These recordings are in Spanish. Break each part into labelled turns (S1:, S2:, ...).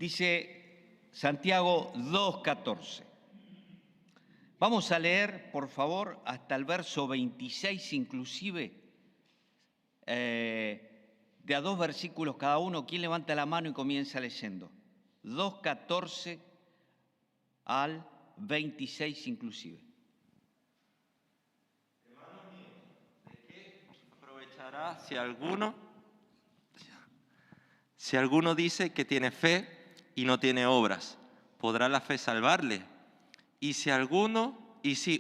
S1: Dice Santiago 2:14. Vamos a leer, por favor, hasta el verso 26 inclusive, de a 2 versículos cada uno. ¿Quién levanta la mano y comienza leyendo? 2:14 al 26 inclusive.
S2: Hermanos míos, ¿de qué aprovechará si alguno dice que tiene fe y no tiene obras? ¿Podrá la fe salvarle? Y si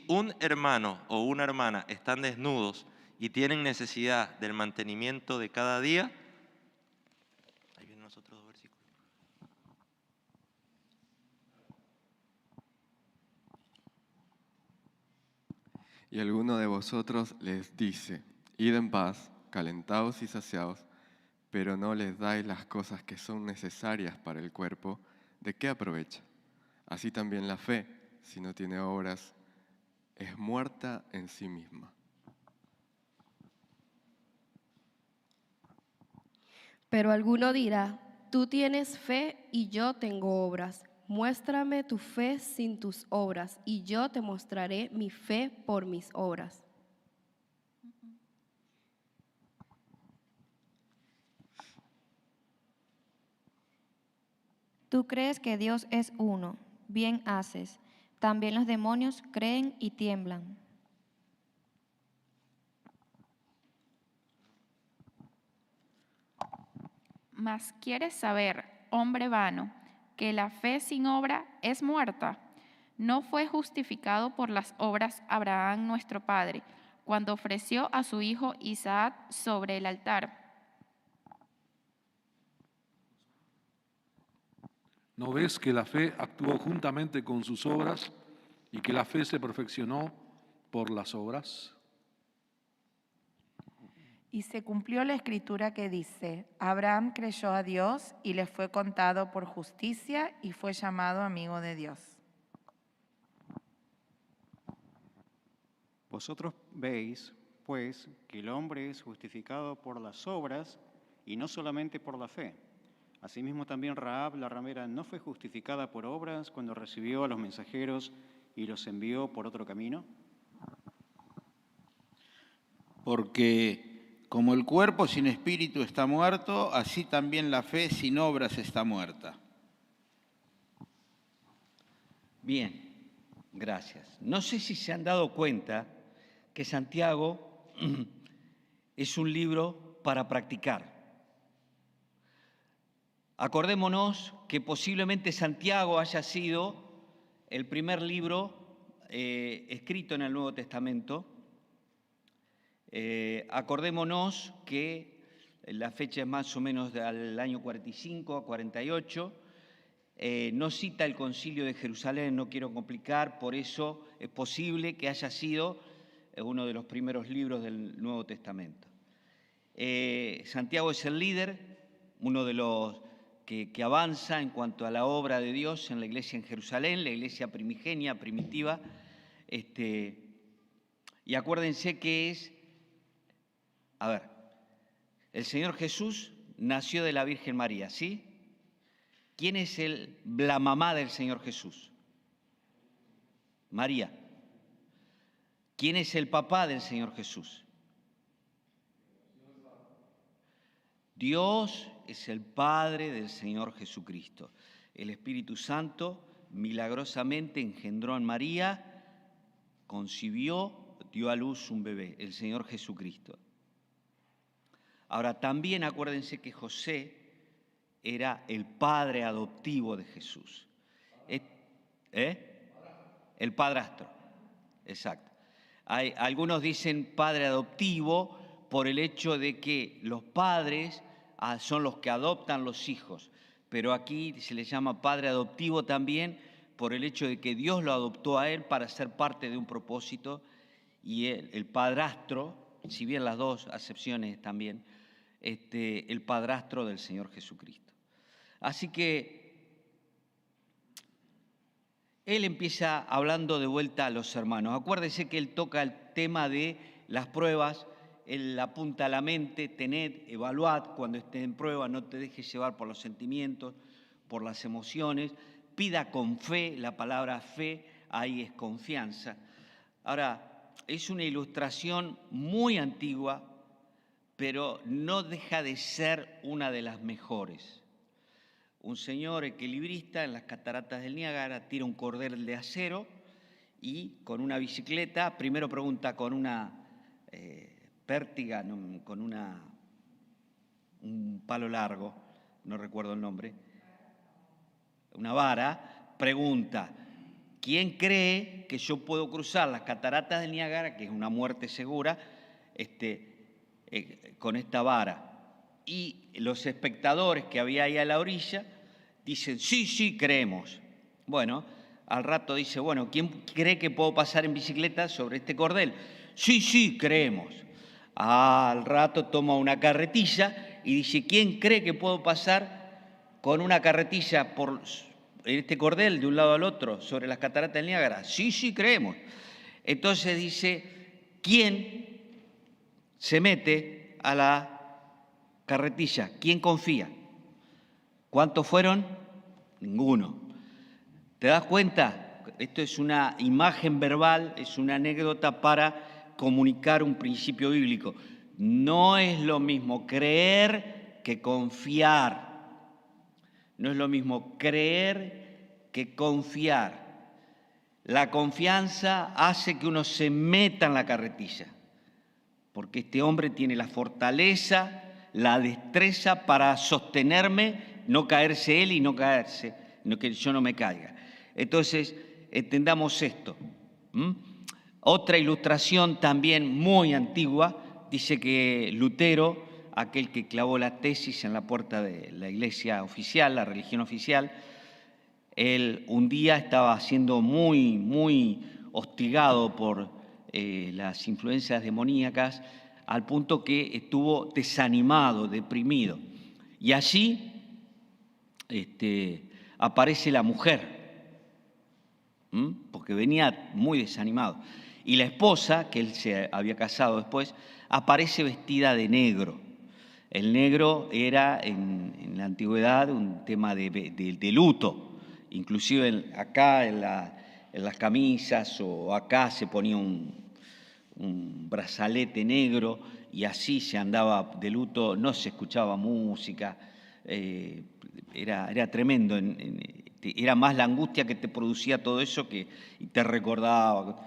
S2: un hermano o una hermana están desnudos y tienen necesidad del mantenimiento de cada día, ahí vienen los otros 2 versículos.
S3: Y alguno de vosotros les dice: id en paz, calentaos y saciaos, pero no les dais las cosas que son necesarias para el cuerpo, ¿de qué aprovecha? Así también la fe, si no tiene obras, es muerta en sí misma.
S4: Pero alguno dirá: tú tienes fe y yo tengo obras. Muéstrame tu fe sin tus obras, y yo te mostraré mi fe por mis obras.
S5: Tú crees que Dios es uno, bien haces. También los demonios creen y tiemblan.
S6: Mas quieres saber, hombre vano, que la fe sin obra es muerta. ¿No fue justificado por las obras Abraham nuestro padre, cuando ofreció a su hijo Isaac sobre el altar?
S7: ¿No ves que la fe actuó juntamente con sus obras y que la fe se perfeccionó por las obras?
S8: Y se cumplió la escritura que dice: Abraham creyó a Dios y le fue contado por justicia y fue llamado amigo de Dios.
S9: Vosotros veis, pues, que el hombre es justificado por las obras y no solamente por la fe. Asimismo también Rahab la ramera no fue justificada por obras cuando recibió a los mensajeros y los envió por otro camino.
S10: Porque como el cuerpo sin espíritu está muerto, así también la fe sin obras está muerta.
S1: Bien, gracias. No sé si se han dado cuenta que Santiago es un libro para practicar. Acordémonos que posiblemente Santiago haya sido el primer libro escrito en el Nuevo Testamento. Acordémonos que la fecha es más o menos del año 45 a 48. No cita el Concilio de Jerusalén, no quiero complicar, por eso es posible que haya sido uno de los primeros libros del Nuevo Testamento. Santiago es el líder, uno de los que avanza en cuanto a la obra de Dios en la iglesia en Jerusalén, la iglesia primigenia, primitiva. Y acuérdense que el Señor Jesús nació de la Virgen María, ¿sí? ¿Quién es la mamá del Señor Jesús? María. ¿Quién es el papá del Señor Jesús? Dios es el Padre del Señor Jesucristo. El Espíritu Santo milagrosamente engendró en María, concibió, dio a luz un bebé, el Señor Jesucristo. Ahora, también acuérdense que José era el padre adoptivo de Jesús. El padrastro, exacto. Algunos dicen padre adoptivo por el hecho de que los padres son los que adoptan los hijos, pero aquí se le llama padre adoptivo también por el hecho de que Dios lo adoptó a él para ser parte de un propósito, y el padrastro, si bien las dos acepciones también, el padrastro del Señor Jesucristo. Así que él empieza hablando de vuelta a los hermanos. Acuérdense que él toca el tema de las pruebas, él apunta a la mente: tened, evaluad, cuando estés en prueba, no te dejes llevar por los sentimientos, por las emociones, pida con fe, la palabra fe ahí es confianza. Ahora, es una ilustración muy antigua, pero no deja de ser una de las mejores. Un señor equilibrista en las cataratas del Niágara tira un cordel de acero y con una bicicleta, primero pregunta con una pértiga, no, con un palo largo, no recuerdo el nombre, una vara, pregunta, ¿quién cree que yo puedo cruzar las cataratas del Niágara, que es una muerte segura, con esta vara? Y los espectadores que había ahí a la orilla dicen, sí, sí, creemos. Bueno, al rato dice, bueno, ¿quién cree que puedo pasar en bicicleta sobre este cordel? Sí, sí, creemos. Al rato toma una carretilla y dice, ¿quién cree que puedo pasar con una carretilla por este cordel de un lado al otro sobre las cataratas del Niágara? Sí, sí, creemos. Entonces dice, ¿quién se mete a la carretilla? ¿Quién confía? ¿Cuántos fueron? Ninguno. ¿Te das cuenta? Esto es una imagen verbal, es una anécdota para comunicar un principio bíblico. No es lo mismo creer que confiar. No es lo mismo creer que confiar. La confianza hace que uno se meta en la carretilla, porque este hombre tiene la fortaleza, la destreza para sostenerme, no caerse él y no caerse, no que yo no me caiga. Entonces, entendamos esto. Otra ilustración también muy antigua, dice que Lutero, aquel que clavó la tesis en la puerta de la iglesia oficial, la religión oficial, él un día estaba siendo muy hostigado por las influencias demoníacas, al punto que estuvo desanimado, deprimido. Y allí aparece la mujer, porque venía muy desanimado. Y la esposa, que él se había casado después, aparece vestida de negro. El negro era en la antigüedad un tema de luto. Inclusive acá en las camisas o acá se ponía un brazalete negro y así se andaba de luto, no se escuchaba música, era tremendo, era más la angustia que te producía todo eso que y te recordaba.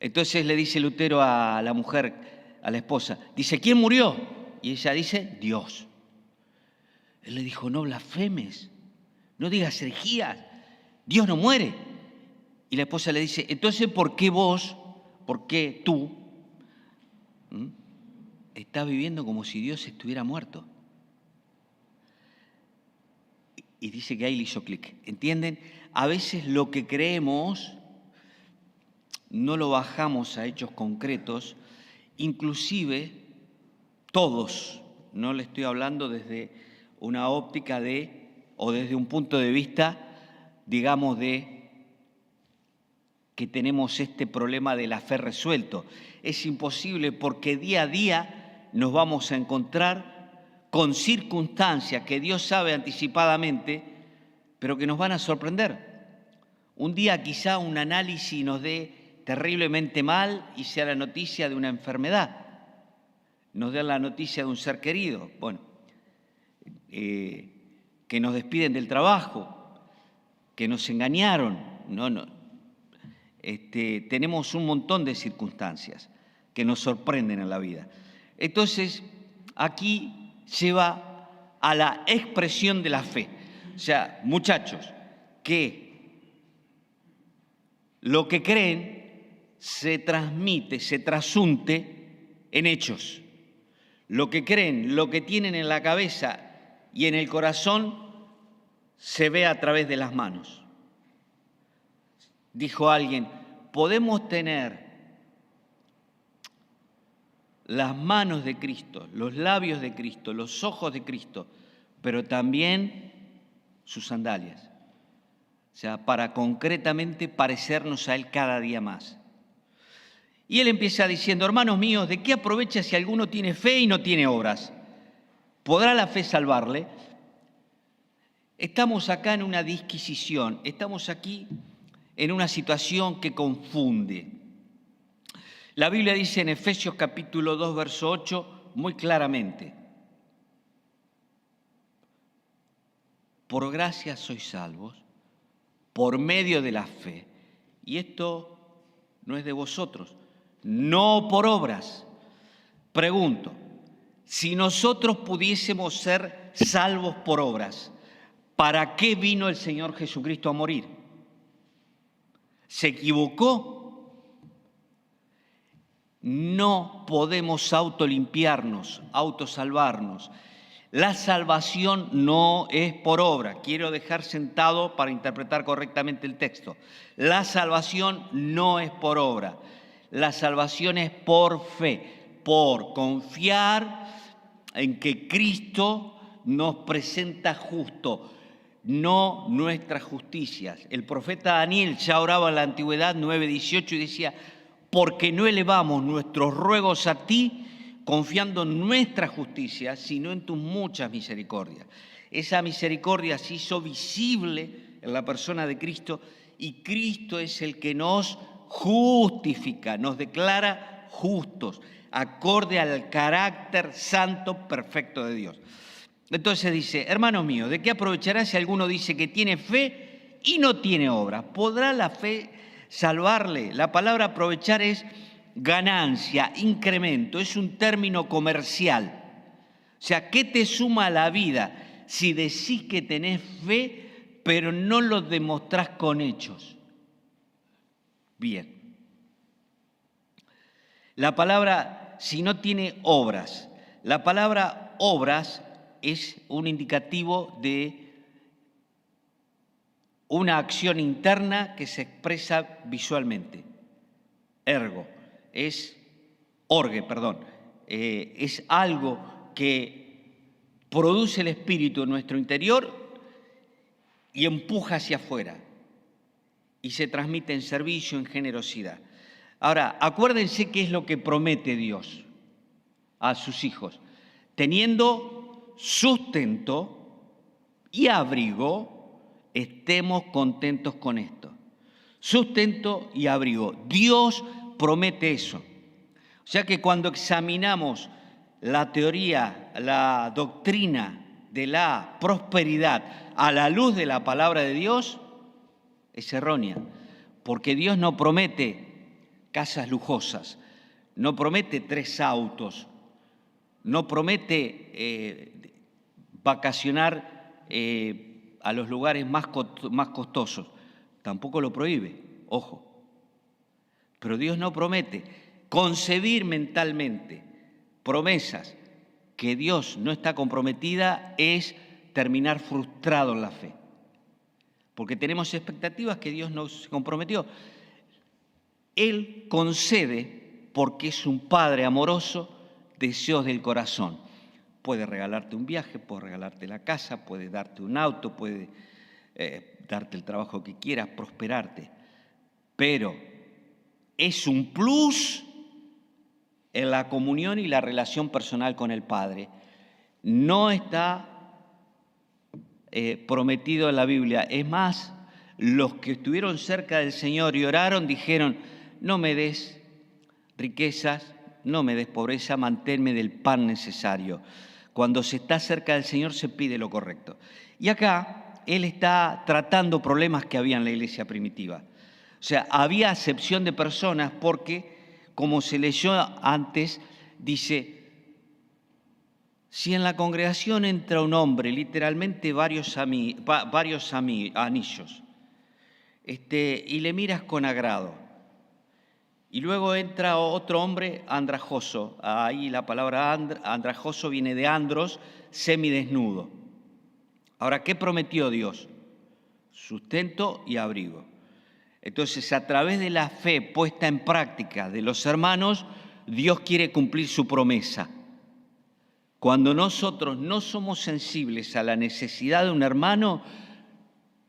S1: Entonces le dice Lutero a la mujer, a la esposa, dice, ¿quién murió? Y ella dice, Dios. Él le dijo, no blasfemes, no digas herejías, Dios no muere. Y la esposa le dice, entonces, ¿por qué tú estás viviendo como si Dios estuviera muerto? Y dice que ahí le hizo clic. ¿Entienden? A veces lo que creemos no lo bajamos a hechos concretos, inclusive todos, no le estoy hablando desde una óptica o desde un punto de vista, digamos, de que tenemos este problema de la fe resuelto. Es imposible porque día a día nos vamos a encontrar con circunstancias que Dios sabe anticipadamente, pero que nos van a sorprender. Un día quizá un análisis nos dé terriblemente mal y sea la noticia de una enfermedad, nos dé la noticia de un ser querido, bueno, que nos despiden del trabajo, que nos engañaron, tenemos un montón de circunstancias que nos sorprenden en la vida. Entonces, aquí lleva a la expresión de la fe. O sea, muchachos, que lo que creen se transmite, se trasunte en hechos. Lo que creen, lo que tienen en la cabeza y en el corazón, se ve a través de las manos. Dijo alguien, podemos tener las manos de Cristo, los labios de Cristo, los ojos de Cristo, pero también sus sandalias. O sea, para concretamente parecernos a Él cada día más. Y Él empieza diciendo, hermanos míos, ¿de qué aprovecha si alguno tiene fe y no tiene obras? ¿Podrá la fe salvarle? Estamos acá en una disquisición, estamos aquí en una situación que confunde. La Biblia dice en Efesios capítulo 2, verso 8, muy claramente: por gracia sois salvos, por medio de la fe. Y esto no es de vosotros, no por obras. Pregunto, si nosotros pudiésemos ser salvos por obras, ¿para qué vino el Señor Jesucristo a morir? ¿Se equivocó? No podemos autolimpiarnos, autosalvarnos. La salvación no es por obra. Quiero dejar sentado para interpretar correctamente el texto. La salvación no es por obra. La salvación es por fe, por confiar en que Cristo nos presenta justo, no nuestras justicias. El profeta Daniel ya oraba en la antigüedad 9:18 y decía: porque no elevamos nuestros ruegos a ti, confiando en nuestra justicia, sino en tus muchas misericordias. Esa misericordia se hizo visible en la persona de Cristo, y Cristo es el que nos justifica, nos declara justos, acorde al carácter santo perfecto de Dios. Entonces dice: hermanos míos, ¿de qué aprovechará si alguno dice que tiene fe y no tiene obra? ¿Podrá la fe salvarle? La palabra aprovechar es ganancia, incremento, es un término comercial. O sea, ¿qué te suma a la vida si decís que tenés fe, pero no lo demostrás con hechos? Bien. La palabra, si no tiene obras, la palabra obras es un indicativo de una acción interna que se expresa visualmente. Ergo. Es algo que produce el espíritu en nuestro interior y empuja hacia afuera y se transmite en servicio, en generosidad. Ahora, acuérdense qué es lo que promete Dios a sus hijos: teniendo sustento y abrigo, estemos contentos con esto. Sustento y abrigo. Dios promete eso. O sea que cuando examinamos la teoría, la doctrina de la prosperidad a la luz de la palabra de Dios, es errónea, porque Dios no promete casas lujosas, no promete 3 autos, no promete vacacionar a los lugares más costosos, tampoco lo prohíbe, ojo. Pero Dios no promete. Concebir mentalmente promesas que Dios no está comprometida es terminar frustrado en la fe. Porque tenemos expectativas que Dios no se comprometió. Él concede porque es un Padre amoroso, deseos del corazón. Puede regalarte un viaje, puede regalarte la casa, puede darte un auto, puede darte el trabajo que quieras, prosperarte. Pero es un plus en la comunión y la relación personal con el Padre. No está prometido en la Biblia. Es más, los que estuvieron cerca del Señor y oraron dijeron: no me des riquezas, no me des pobreza, manténme del pan necesario. Cuando se está cerca del Señor se pide lo correcto. Y acá Él está tratando problemas que había en la iglesia primitiva. O sea, había acepción de personas porque, como se leyó antes, dice: si en la congregación entra un hombre, literalmente varios anillos, y le miras con agrado, y luego entra otro hombre andrajoso, ahí la palabra andrajoso viene de andros, semidesnudo. Ahora, ¿qué prometió Dios? Sustento y abrigo. Entonces, a través de la fe puesta en práctica de los hermanos, Dios quiere cumplir su promesa. Cuando nosotros no somos sensibles a la necesidad de un hermano,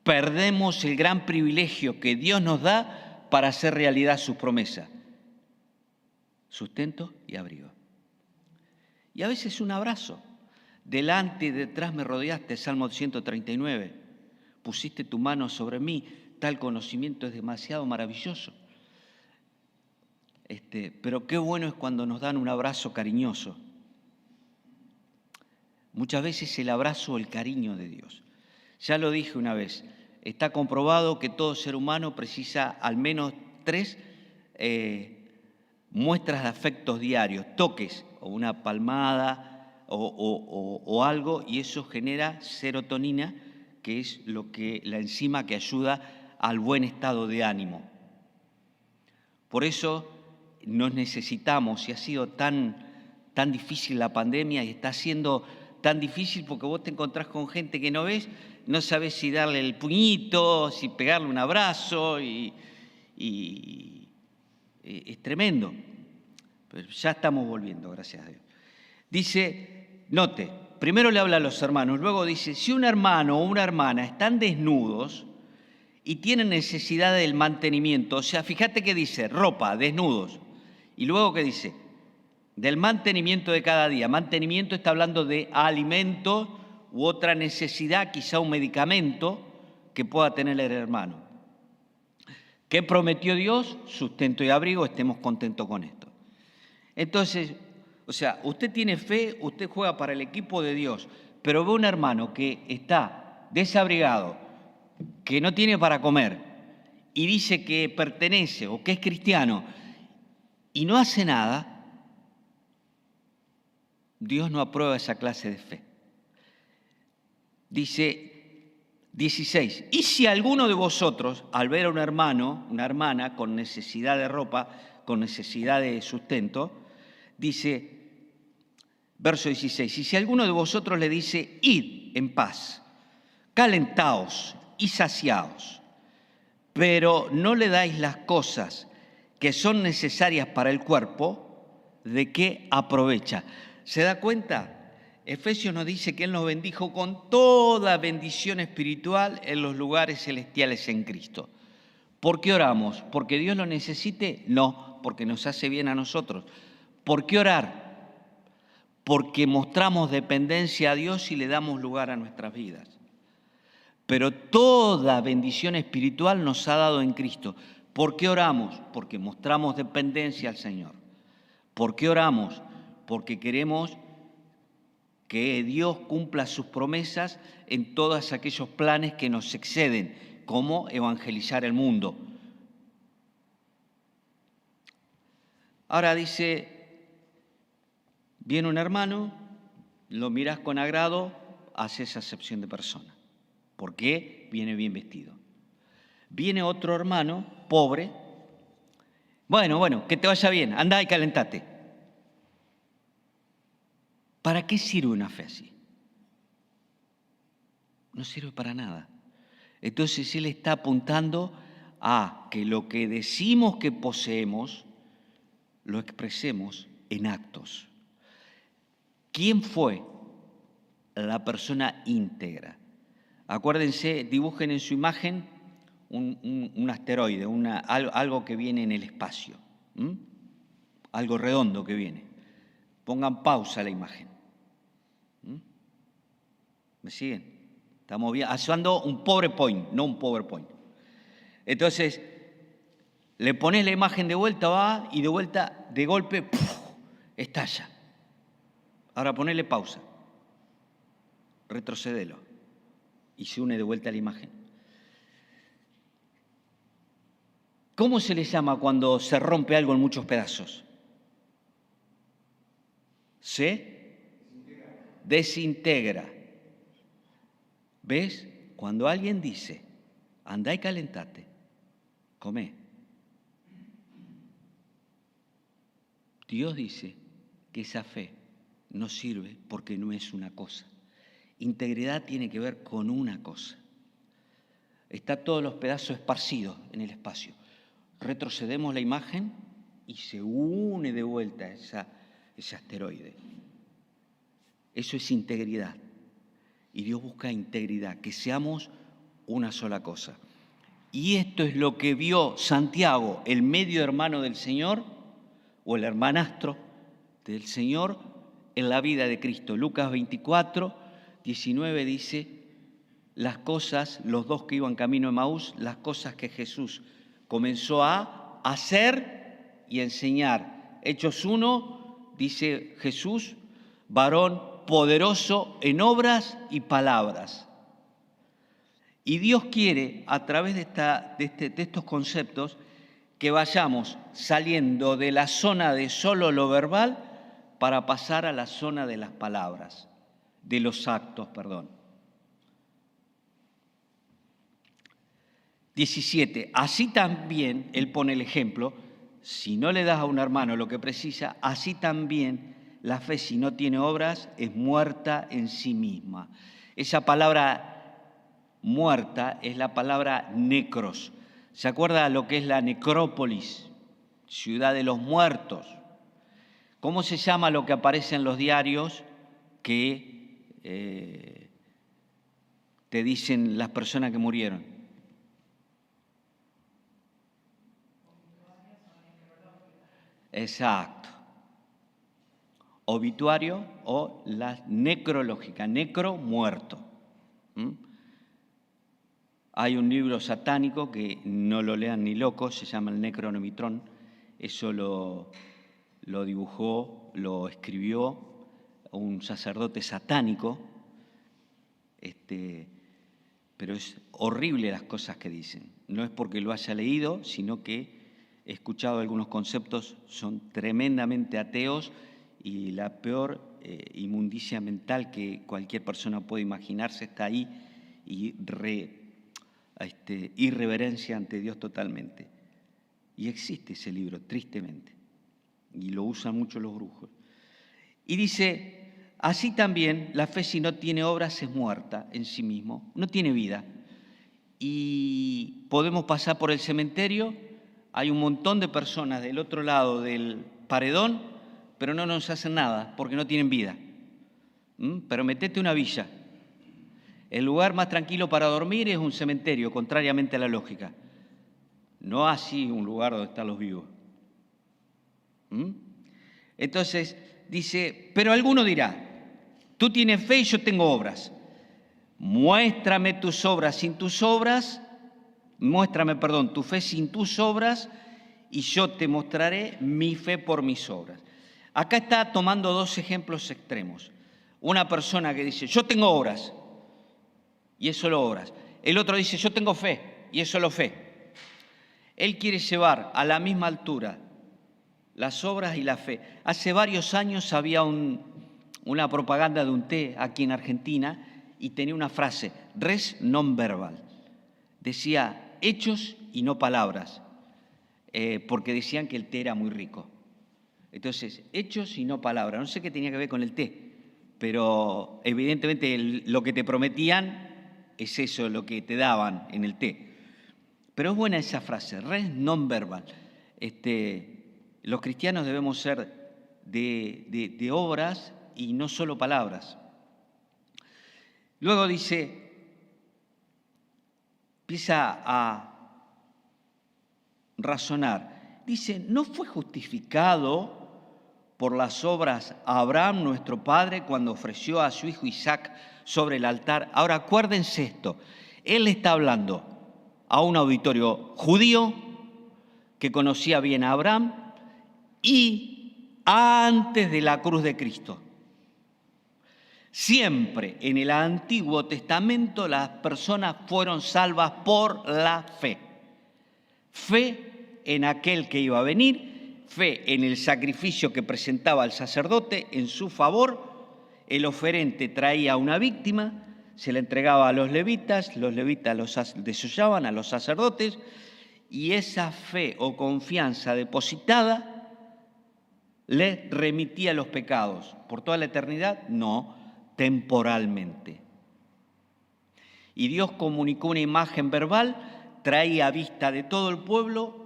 S1: perdemos el gran privilegio que Dios nos da para hacer realidad sus promesas. Sustento y abrigo. Y a veces un abrazo. delante y detrás me rodeaste, Salmo 139. Pusiste tu mano sobre mí, tal conocimiento es demasiado maravilloso. Pero qué bueno es cuando nos dan un abrazo cariñoso. Muchas veces el abrazo o el cariño de Dios. Ya lo dije una vez, está comprobado que todo ser humano precisa al menos 3 muestras de afectos diarios, toques o una palmada o algo, y eso genera serotonina, que es la enzima que ayuda al buen estado de ánimo. Por eso nos necesitamos, y ha sido tan difícil la pandemia, y está siendo tan difícil porque vos te encontrás con gente que no ves, no sabés si darle el puñito, si pegarle un abrazo, y es tremendo. Pero ya estamos volviendo, gracias a Dios. Dice, note, primero le habla a los hermanos, luego dice, si un hermano o una hermana están desnudos y tienen necesidad del mantenimiento, o sea, fíjate que dice, ropa, desnudos, y luego que dice, del mantenimiento de cada día. Mantenimiento está hablando de alimento u otra necesidad, quizá un medicamento que pueda tener el hermano. ¿Qué prometió Dios? Sustento y abrigo, estemos contentos con esto. Entonces, o sea, usted tiene fe, usted juega para el equipo de Dios, pero ve un hermano que está desabrigado, que no tiene para comer, y dice que pertenece o que es cristiano, y no hace nada, Dios no aprueba esa clase de fe. Dice 16, y si alguno de vosotros, al ver a un hermano, una hermana con necesidad de ropa, con necesidad de sustento, dice, verso 16, y si alguno de vosotros le dice, id en paz, calentaos y saciaos, pero no le dais las cosas que son necesarias para el cuerpo, ¿de qué aprovecha? ¿Se da cuenta? Efesios nos dice que Él nos bendijo con toda bendición espiritual en los lugares celestiales en Cristo. ¿Por qué oramos? ¿Porque Dios lo necesite? No, porque nos hace bien a nosotros. ¿Por qué orar? Porque mostramos dependencia a Dios y le damos lugar a nuestras vidas. Pero toda bendición espiritual nos ha dado en Cristo. ¿Por qué oramos? Porque mostramos dependencia al Señor. ¿Por qué oramos? Porque queremos que Dios cumpla sus promesas en todos aquellos planes que nos exceden, como evangelizar el mundo. Ahora dice, viene un hermano, lo mirás con agrado, haces acepción de persona. ¿Por qué? Viene bien vestido. Viene otro hermano, pobre, bueno, que te vaya bien, andá y calentate. ¿Para qué sirve una fe así? No sirve para nada. Entonces Él está apuntando a que lo que decimos que poseemos, lo expresemos en actos. ¿Quién fue la persona íntegra? Acuérdense, dibujen en su imagen un asteroide, algo que viene en el espacio, algo redondo que viene. Pongan pausa a la imagen. ¿Me siguen? Estamos haciendo un PowerPoint, no un PowerPoint. Entonces, le pones la imagen de vuelta, va, y de vuelta, de golpe, ¡puf!, estalla. Ahora ponele pausa. Retrocedelo. Y se une de vuelta a la imagen. ¿Cómo se le llama cuando se rompe algo en muchos pedazos? Se desintegra. ¿Ves? Cuando alguien dice, andá y calentate, come. Dios dice que esa fe no sirve porque no es una cosa. Integridad tiene que ver con una cosa. Está todos los pedazos esparcidos en el espacio. Retrocedemos la imagen y se une de vuelta ese asteroide. Eso es integridad. Y Dios busca integridad, que seamos una sola cosa. Y esto es lo que vio Santiago, el medio hermano del Señor, o el hermanastro del Señor, en la vida de Cristo. Lucas 24, 19 dice las cosas, los dos que iban camino a Emaús, las cosas que Jesús comenzó a hacer y enseñar. Hechos 1, dice Jesús, varón poderoso en obras y palabras. Y Dios quiere, a través de estos conceptos, que vayamos saliendo de la zona de solo lo verbal para pasar a la zona de las palabras, de los actos, perdón. 17. Así también, él pone el ejemplo, si no le das a un hermano lo que precisa, así también la fe, si no tiene obras, es muerta en sí misma. Esa palabra muerta es la palabra necros. ¿Se acuerda lo que es la necrópolis? Ciudad de los muertos. ¿Cómo se llama lo que aparece en los diarios que te dicen las personas que murieron? Exacto. Obituario o la necrológica, necro, muerto. Hay un libro satánico que no lo lean ni locos, se llama el Necronomicon. Eso lo dibujó, lo escribió un sacerdote satánico, pero es horrible las cosas que dicen. No es porque lo haya leído, sino que he escuchado algunos conceptos, son tremendamente ateos y la peor inmundicia mental que cualquier persona puede imaginarse está ahí y irreverencia ante Dios totalmente. Y existe ese libro, tristemente, y lo usan mucho los brujos. Y dice, así también la fe si no tiene obras es muerta en sí mismo, no tiene vida. Y podemos pasar por el cementerio, hay un montón de personas del otro lado del paredón, pero no nos hacen nada porque no tienen vida. Pero metete una villa. El lugar más tranquilo para dormir es un cementerio, contrariamente a la lógica. No así un lugar donde están los vivos. Entonces dice, pero alguno dirá, tú tienes fe y yo tengo obras. Muéstrame tus obras sin tus obras, tu fe sin tus obras y yo te mostraré mi fe por mis obras. Acá está tomando dos ejemplos extremos. Una persona que dice, yo tengo obras, y es solo obras. El otro dice, yo tengo fe, y es solo fe. Él quiere llevar a la misma altura las obras y la fe. Hace varios años había una propaganda de un té aquí en Argentina y tenía una frase, res non verbal. Decía, hechos y no palabras, porque decían que el té era muy rico. Entonces, hechos y no palabras. No sé qué tenía que ver con el té, pero evidentemente lo que te prometían es eso, lo que te daban en el té. Pero es buena esa frase, res non verbal. Los cristianos debemos ser de obras y no solo palabras. Luego dice, empieza a razonar. Dice, ¿no fue justificado por las obras a Abraham, nuestro padre, cuando ofreció a su hijo Isaac sobre el altar? Ahora, acuérdense esto. Él está hablando a un auditorio judío que conocía bien a Abraham y antes de la cruz de Cristo. Siempre en el Antiguo Testamento las personas fueron salvas por la fe. Fe en aquel que iba a venir, fe en el sacrificio que presentaba el sacerdote en su favor. El oferente traía una víctima, se la entregaba a los levitas los desollaban a los sacerdotes y esa fe o confianza depositada le remitía los pecados. ¿Por toda la eternidad? No, temporalmente. Y Dios comunicó una imagen verbal, traía a vista de todo el pueblo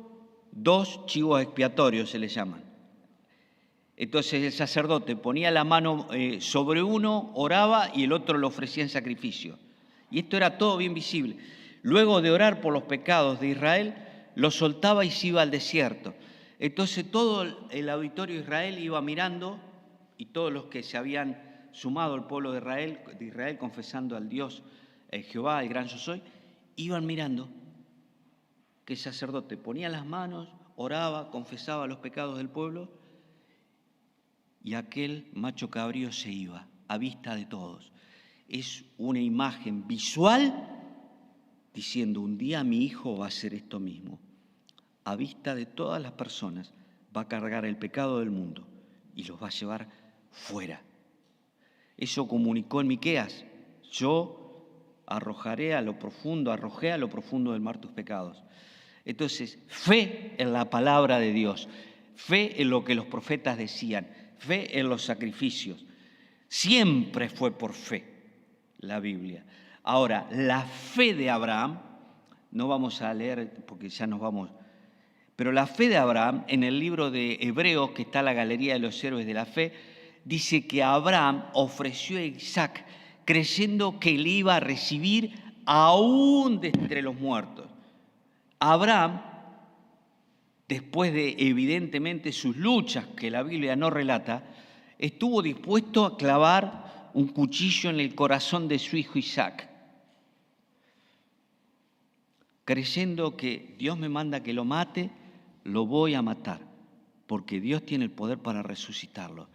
S1: 2 chivos expiatorios, se les llaman. Entonces el sacerdote ponía la mano sobre uno, oraba y el otro lo ofrecía en sacrificio. Y esto era todo bien visible. Luego de orar por los pecados de Israel, lo soltaba y se iba al desierto. Entonces todo el auditorio de Israel iba mirando y todos los que se habían sumado al pueblo de Israel confesando al Dios Jehová, el gran yo soy, iban mirando que el sacerdote ponía las manos, oraba, confesaba los pecados del pueblo y aquel macho cabrío se iba a vista de todos. Es una imagen visual diciendo, un día mi hijo va a hacer esto mismo. A vista de todas las personas va a cargar el pecado del mundo y los va a llevar fuera. Eso comunicó en Miqueas: yo arrojé a lo profundo del mar tus pecados. Entonces, fe en la palabra de Dios, fe en lo que los profetas decían, fe en los sacrificios. Siempre fue por fe la Biblia. Ahora, la fe de Abraham, no vamos a leer porque ya nos vamos, pero la fe de Abraham, en el libro de Hebreos, que está en la Galería de los Héroes de la Fe, dice que Abraham ofreció a Isaac creyendo que le iba a recibir aún de entre los muertos. Abraham, después de evidentemente sus luchas, que la Biblia no relata, estuvo dispuesto a clavar un cuchillo en el corazón de su hijo Isaac, creyendo que Dios me manda que lo mate, lo voy a matar, porque Dios tiene el poder para resucitarlo.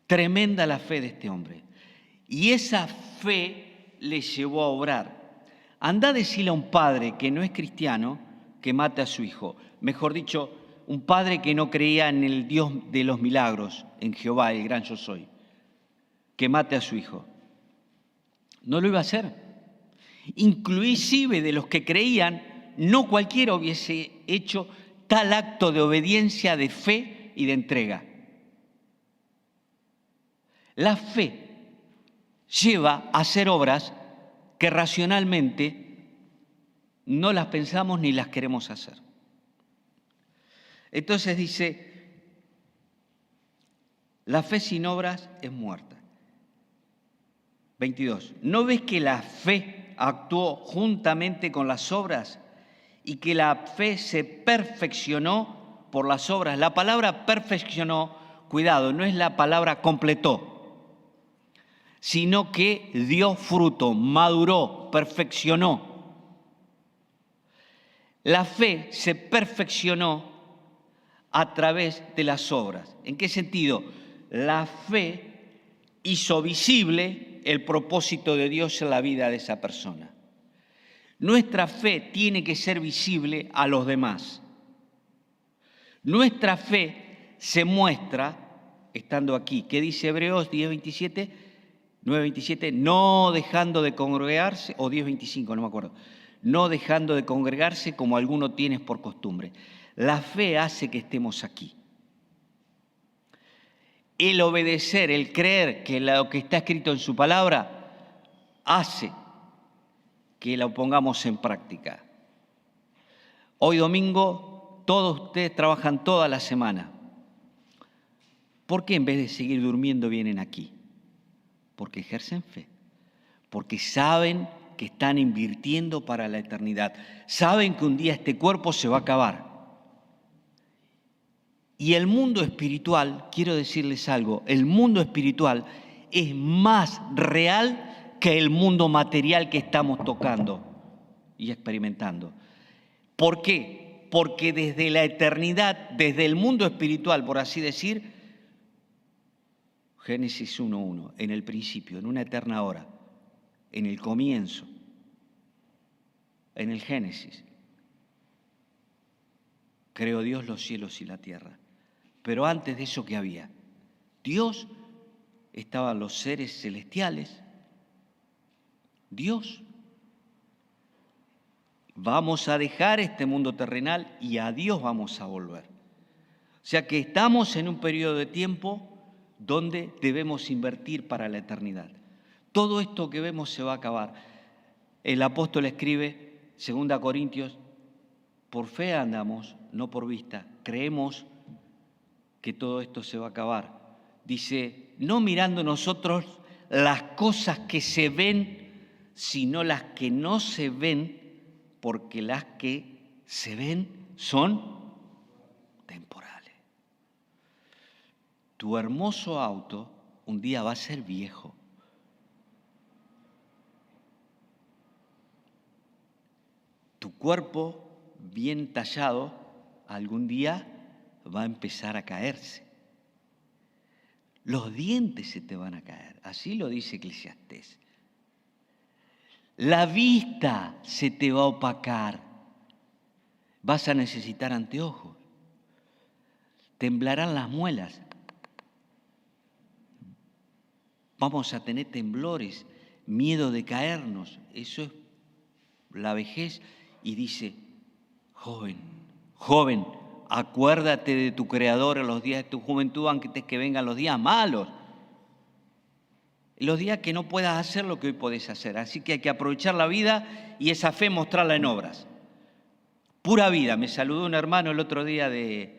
S1: Tremenda la fe de este hombre. Y esa fe le llevó a obrar. Anda a decirle a un padre que no es cristiano que mate a su hijo. Mejor dicho, un padre que no creía en el Dios de los milagros, en Jehová, el gran yo soy, que mate a su hijo. No lo iba a hacer. Inclusive de los que creían, no cualquiera hubiese hecho tal acto de obediencia, de fe y de entrega. La fe lleva a hacer obras que racionalmente no las pensamos ni las queremos hacer. Entonces dice, la fe sin obras es muerta. 22. ¿No ves que la fe actuó juntamente con las obras y que la fe se perfeccionó por las obras? La palabra perfeccionó, cuidado, no es la palabra completó, sino que dio fruto, maduró, perfeccionó. La fe se perfeccionó a través de las obras. ¿En qué sentido? La fe hizo visible el propósito de Dios en la vida de esa persona. Nuestra fe tiene que ser visible a los demás. Nuestra fe se muestra estando aquí. ¿Qué dice Hebreos 10:27? 9:27, no dejando de congregarse, o 10:25, no me acuerdo, no dejando de congregarse como alguno tienes por costumbre. La fe hace que estemos aquí. El obedecer, el creer que lo que está escrito en su palabra hace que lo pongamos en práctica. Hoy domingo, todos ustedes trabajan toda la semana. ¿Por qué en vez de seguir durmiendo vienen aquí? Porque ejercen fe, porque saben que están invirtiendo para la eternidad, saben que un día este cuerpo se va a acabar. Y el mundo espiritual, quiero decirles algo, el mundo espiritual es más real que el mundo material que estamos tocando y experimentando. ¿Por qué? Porque desde la eternidad, desde el mundo espiritual, por así decir, Génesis 1:1, en el principio, en una eterna hora, en el comienzo, en el Génesis, creó Dios los cielos y la tierra. Pero antes de eso, ¿qué había? Dios, estaban los seres celestiales, Dios. Vamos a dejar este mundo terrenal y a Dios vamos a volver. O sea que estamos en un periodo de tiempo donde debemos invertir para la eternidad. Todo esto que vemos se va a acabar. El apóstol escribe, 2 Corintios, por fe andamos, no por vista. Creemos que todo esto se va a acabar. Dice, no mirando nosotros las cosas que se ven, sino las que no se ven, porque las que se ven son temporales. Tu hermoso auto un día va a ser viejo. Tu cuerpo bien tallado algún día va a empezar a caerse. Los dientes se te van a caer, así lo dice Eclesiastés. La vista se te va a opacar. Vas a necesitar anteojos. Temblarán las muelas. Vamos a tener temblores, miedo de caernos. Eso es la vejez. Y dice, joven, joven, acuérdate de tu Creador en los días de tu juventud antes que vengan los días malos. Los días que no puedas hacer lo que hoy podés hacer. Así que hay que aprovechar la vida y esa fe mostrarla en obras. Pura vida. Me saludó un hermano el otro día de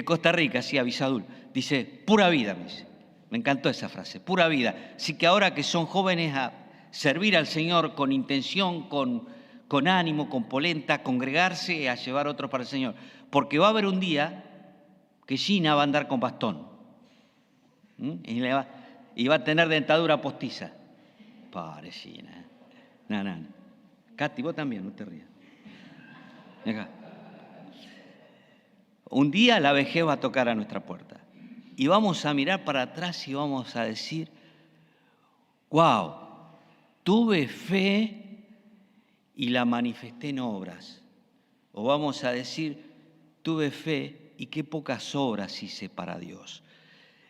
S1: Costa Rica, sí, Avisadul. Dice, pura vida, me dice. Me encantó esa frase, pura vida. Así que ahora que son jóvenes a servir al Señor con intención, con ánimo, con polenta, congregarse, a llevar a otros para el Señor. Porque va a haber un día que Gina va a andar con bastón. Y va a tener dentadura postiza. Pobre Gina. No. Katy, vos también, no te rías. Acá. Un día la vejez va a tocar a nuestra puerta. Y vamos a mirar para atrás y vamos a decir, wow, tuve fe y la manifesté en obras. O vamos a decir, tuve fe y qué pocas obras hice para Dios.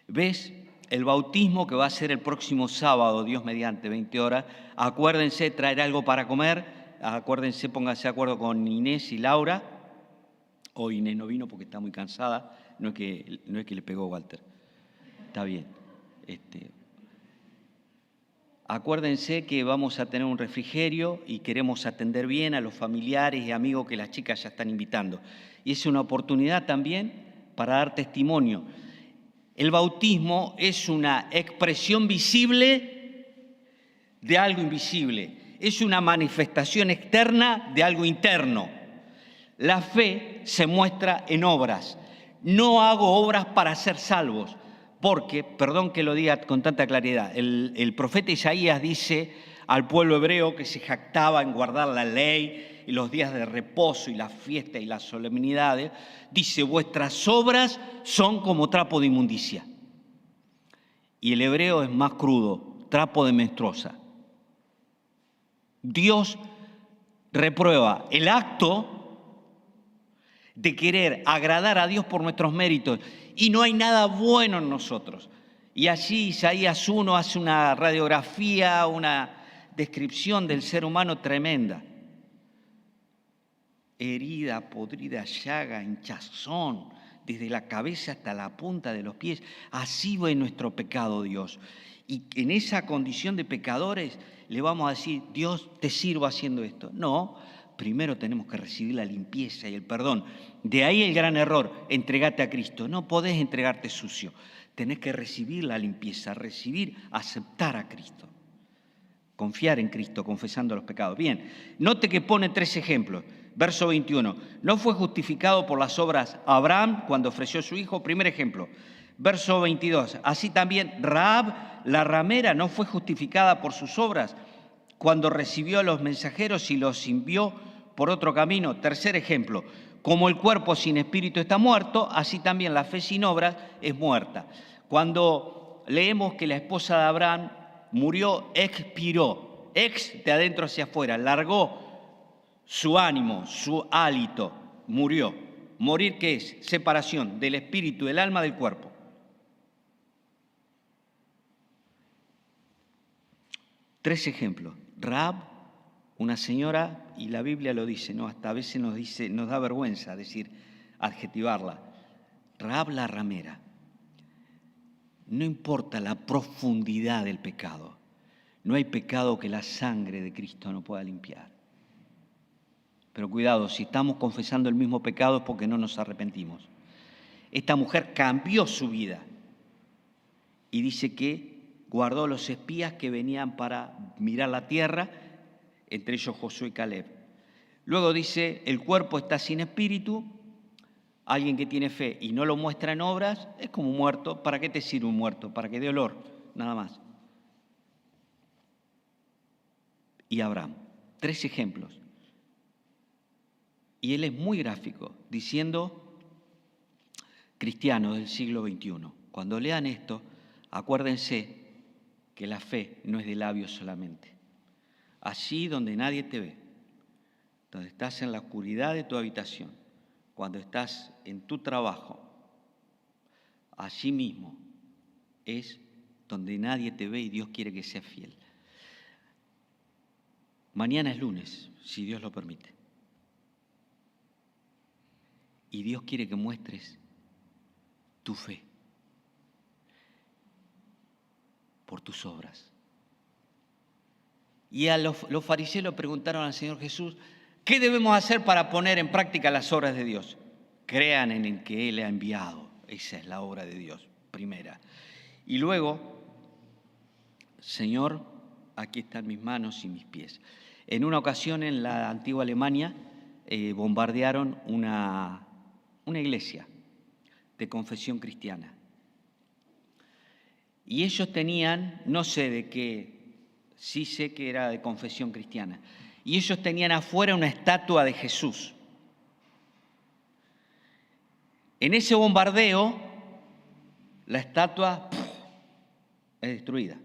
S1: ¿Ves? El bautismo que va a ser el próximo sábado, Dios mediante, 20 horas. Acuérdense, traer algo para comer. Acuérdense, pónganse de acuerdo con Inés y Laura. Hoy Inés no vino porque está muy cansada. No es que le pegó Walter. Está bien. Acuérdense que vamos a tener un refrigerio y queremos atender bien a los familiares y amigos que las chicas ya están invitando. Y es una oportunidad también para dar testimonio. El bautismo es una expresión visible de algo invisible. Es una manifestación externa de algo interno. La fe se muestra en obras. No hago obras para ser salvos, porque, perdón que lo diga con tanta claridad, el profeta Isaías dice al pueblo hebreo que se jactaba en guardar la ley y los días de reposo y las fiestas y las solemnidades, dice, vuestras obras son como trapo de inmundicia. Y el hebreo es más crudo, trapo de menstruosa. Dios reprueba el acto de querer agradar a Dios por nuestros méritos y no hay nada bueno en nosotros. Y allí Isaías 1 hace una radiografía, una descripción del ser humano tremenda. Herida, podrida, llaga, hinchazón, desde la cabeza hasta la punta de los pies. Así ve nuestro pecado, Dios. Y en esa condición de pecadores le vamos a decir, Dios, te sirvo haciendo esto. No, primero tenemos que recibir la limpieza y el perdón. De ahí el gran error, entregate a Cristo. No podés entregarte sucio. Tenés que recibir la limpieza, aceptar a Cristo. Confiar en Cristo, confesando los pecados. Bien, note que pone 3 ejemplos. Verso 21. No fue justificado por las obras Abraham cuando ofreció a su hijo. Primer ejemplo. Verso 22. Así también Rahab, la ramera, no fue justificada por sus obras cuando recibió a los mensajeros y los envió por otro camino. Tercer ejemplo. Como el cuerpo sin espíritu está muerto, así también la fe sin obras es muerta. Cuando leemos que la esposa de Abraham murió, expiró, de adentro hacia afuera, largó su ánimo, su hálito, murió. ¿Morir qué es? Separación del espíritu, del alma, del cuerpo. Tres ejemplos. Rahab, una señora, y la Biblia lo dice, ¿no? Hasta a veces nos da vergüenza decir, adjetivarla. Rahab la ramera. No importa la profundidad del pecado. No hay pecado que la sangre de Cristo no pueda limpiar. Pero cuidado, si estamos confesando el mismo pecado es porque no nos arrepentimos. Esta mujer cambió su vida y dice que guardó los espías que venían para mirar la tierra, entre ellos Josué y Caleb. Luego dice, el cuerpo está sin espíritu, Alguien que tiene fe y no lo muestra en obras es como un muerto. ¿Para qué te sirve un muerto? Para que dé olor, nada más. Y Abraham, 3 ejemplos. Y él es muy gráfico, diciendo, cristiano del siglo XXI, cuando lean esto, acuérdense que la fe no es de labios solamente. Allí donde nadie te ve, donde estás en la oscuridad de tu habitación, cuando estás en tu trabajo, allí mismo es donde nadie te ve y Dios quiere que seas fiel. Mañana es lunes, si Dios lo permite. Y Dios quiere que muestres tu fe por tus obras. Y a los fariseos le preguntaron al Señor Jesús, ¿qué debemos hacer para poner en práctica las obras de Dios? Crean en el que Él ha enviado. Esa es la obra de Dios, primera. Y luego, Señor, aquí están mis manos y mis pies. En una ocasión en la antigua Alemania bombardearon una iglesia de confesión cristiana. Y ellos tenían, no sé de qué, sí sé que era de confesión cristiana, y ellos tenían afuera una estatua de Jesús. En ese bombardeo, la estatua es destruida.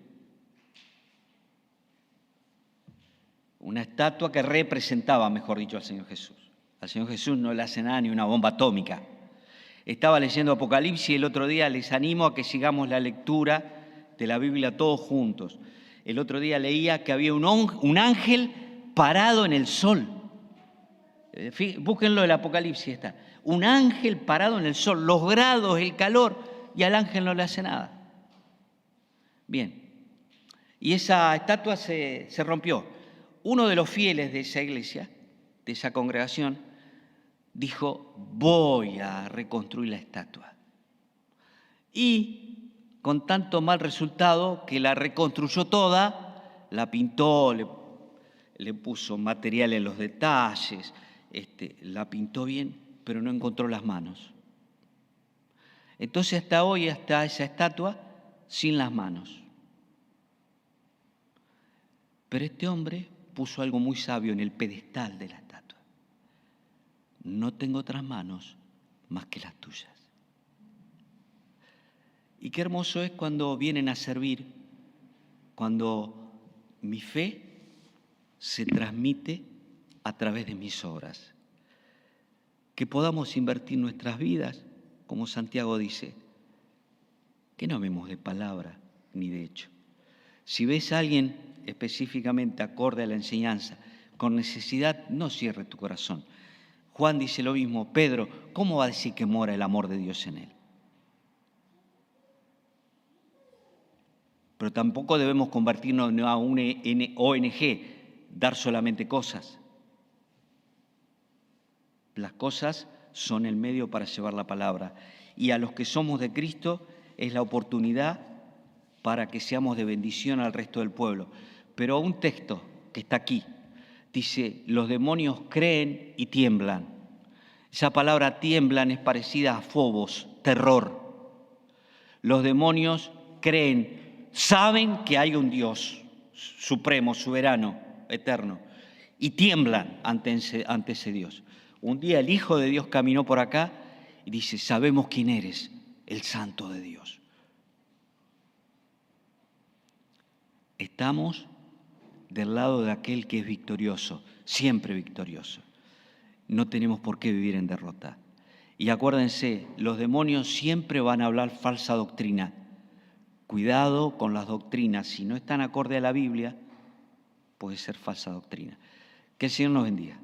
S1: Una estatua que representaba, mejor dicho, al Señor Jesús. Al Señor Jesús no le hace nada ni una bomba atómica. Estaba leyendo Apocalipsis y el otro día les animo a que sigamos la lectura de la Biblia todos juntos. El otro día leía que había un ángel parado en el sol. Búsquenlo, el Apocalipsis está. Un ángel parado en el sol, los grados, el calor, y al ángel no le hace nada. Bien, y esa estatua se rompió. Uno de los fieles de esa iglesia, de esa congregación, dijo, voy a reconstruir la estatua. Y con tanto mal resultado que la reconstruyó toda, la pintó, le puso material en los detalles, la pintó bien, pero no encontró las manos. Entonces hasta hoy está esa estatua sin las manos. Pero este hombre puso algo muy sabio en el pedestal de la estatua. No tengo otras manos más que las tuyas. Y qué hermoso es cuando vienen a servir, cuando mi fe se transmite a través de mis obras. Que podamos invertir nuestras vidas, como Santiago dice, que no amemos de palabra ni de hecho. Si ves a alguien específicamente acorde a la enseñanza, con necesidad, no cierre tu corazón. Juan dice lo mismo, Pedro, ¿cómo va a decir que mora el amor de Dios en él? Pero tampoco debemos convertirnos en una ONG, dar solamente cosas. Las cosas son el medio para llevar la palabra. Y a los que somos de Cristo es la oportunidad para que seamos de bendición al resto del pueblo. Pero un texto que está aquí dice, los demonios creen y tiemblan. Esa palabra tiemblan es parecida a phobos, terror. Los demonios creen, saben que hay un Dios supremo, soberano, eterno, y tiemblan ante ese Dios. Un día el Hijo de Dios caminó por acá y dice, sabemos quién eres, el Santo de Dios. Estamos del lado de aquel que es victorioso, siempre victorioso. No tenemos por qué vivir en derrota. Y acuérdense, los demonios siempre van a hablar falsa doctrina. Cuidado con las doctrinas, si no están acorde a la Biblia, puede ser falsa doctrina. Que el Señor nos bendiga.